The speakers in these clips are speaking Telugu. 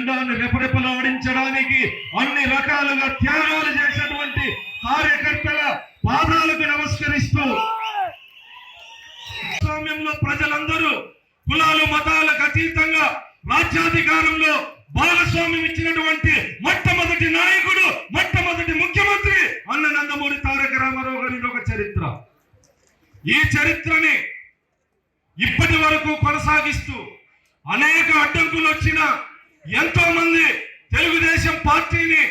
జెండాను రెపరెపలాడించడానికి అన్ని రకాలుగా త్యాగాలు చేసినటువంటి కార్యకర్తల పాదాలకు నమస్కరిస్తూ స్వామ్యంలో ప్రజలందరూ కులాలు మతాలకు అతీతంగా రాజ్యాధికారంలో భాగస్వామ్యం ఇచ్చినటువంటి మొట్టమొదటి నాయకుడు, మొట్టమొదటి ముఖ్యమంత్రి అన్న నందమూరి తారక రామారావు గారి ఒక చరిత్ర. ఈ చరిత్రని ఇప్పటి వరకు కొనసాగిస్తూ అనేక అడ్డంకులు వచ్చిన ఎంతో మంది తెలుగుదేశం పార్టీని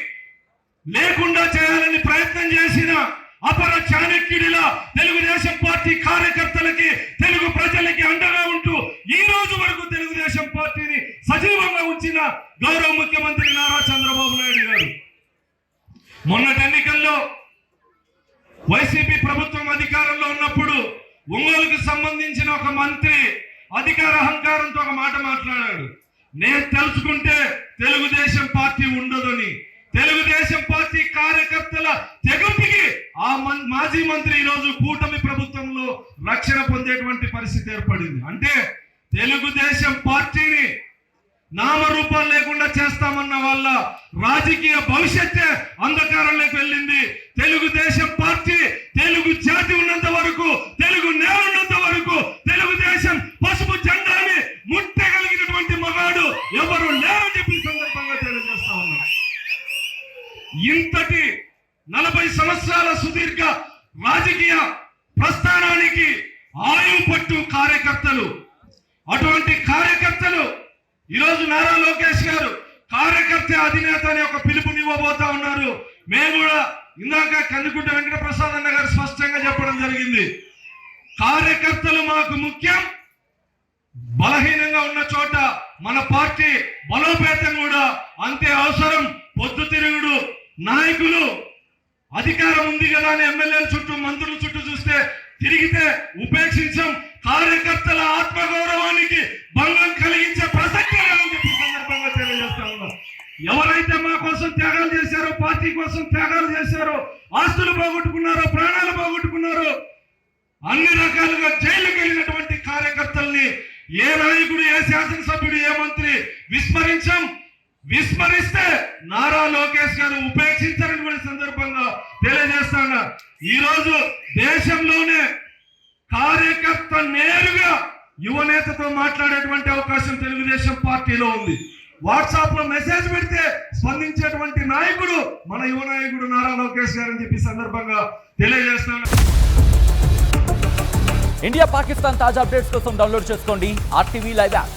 లేకుండా చేయాలని ప్రయత్నం చేసిన అపర చాణక్యుడిలా తెలుగుదేశం పార్టీ కార్యకర్తలకి, తెలుగు ప్రజలకి అండగా ఉంటూ ఈ రోజు వరకు తెలుగుదేశం పార్టీని సజీవంగా ఉంచిన గౌరవ ముఖ్యమంత్రి నారా చంద్రబాబు నాయుడు గారు మొన్నటి ఎన్నికల్లో వైసీపీ ప్రభుత్వం అధికారంలో ఉన్నప్పుడు ఒంగోలుకు సంబంధించిన ఒక మంత్రి అధికార అహంకారంతో ఒక మాట మాట్లాడాడు. నేను తెలుసుకుంటే తెలుగుదేశం పార్టీ ఉండదని. తెలుగుదేశం పార్టీ కార్యకర్తల తెగంపికి ఆ మాజీ మంత్రి ఈ రోజు కూటమి ప్రభుత్వంలో రక్షణ పొందేటువంటి పరిస్థితి ఏర్పడింది. అంటే తెలుగుదేశం పార్టీని నామరూపాలు లేకుండా చేస్తామన్న వాళ్ళ రాజకీయ భవిష్యత్తే అంధకారంలోకి వెళ్ళింది. తెలుగుదేశం పార్టీ తెలుగు జాతి ఉన్నంత వరకు, తెలుగు నేల ఉన్నంత వరకు తెలుగుదేశం పసుపు జెండాని ముట్టగలిగినటువంటి మగాడు ఎవరు లేరని చెప్పి సందర్భంగా తెలియజేస్తా ఉన్నారు. ఇంతటి 40 సంవత్సరాల సుదీర్ఘ రాజకీయ ప్రస్థానానికి ఆయువు పట్టు కార్యకర్తలు. అటువంటి కార్యకర్తలు ఈరోజు నారా లోకేష్ గారు కార్యకర్త అధినేత అనే ఒక పిలుపునివ్వబోతా ఉన్నారు. మేము కూడా ఇందాక కందుకుంట వెంకట ప్రసాద్ అన్న గారు స్పష్టంగా చెప్పడం జరిగింది. కార్యకర్తలు మాకు ముఖ్యం. బలహీనంగా ఉన్న చోట మన పార్టీ బలోపేతం కూడా అంతే అవసరం. పొద్దుతిరుగుడు నాయకులు అధికారం ఉంది కదా అని ఎమ్మెల్యేల చుట్టూ, మంత్రుల చుట్టూ చూస్తే తిరిగితే ఉపేక్షించాం. కార్యకర్తల ఆత్మగౌరవానికి భంగం కలిగించే ప్రసక్తి లేదని చెప్పి సందర్భంగా తెలియజేస్తా ఉన్నాం. ఎవరైతే మా కోసం త్యాగాలు చేశారో, పార్టీ కోసం త్యాగాలు చేశారో, ఆస్తులు పోగొట్టుకున్నారో, ప్రాణాలు పోగొట్టుకున్నారో, అన్ని రకాలుగా జైలుకి వెళ్ళినటువంటి కార్యకర్తల్ని ఏ నాయకుడు, ఏ శాసనసభ్యుడు, ఏ మంత్రి విస్మరిస్తే నారా లోకేష్ గారు ఉపేక్షించారని సందర్భంగా తెలియజేస్తాను. ఈ రోజు దేశంలోనే కార్యకర్త నేరుగా యువనేతతో మాట్లాడేటువంటి అవకాశం తెలుగుదేశం పార్టీలో ఉంది. వాట్సాప్ లో మెసేజ్ పెడితే స్పందించేటువంటి నాయకుడు మన యువ నాయకుడు నారా లోకేష్ గారు అని చెప్పి సందర్భంగా తెలియజేస్తాను. ఇండియా పాకిస్తాన్ తాజా అప్డేట్స్ కోసం డౌన్లోడ్ చేసుకోండి RTV లైవ్ యాప్.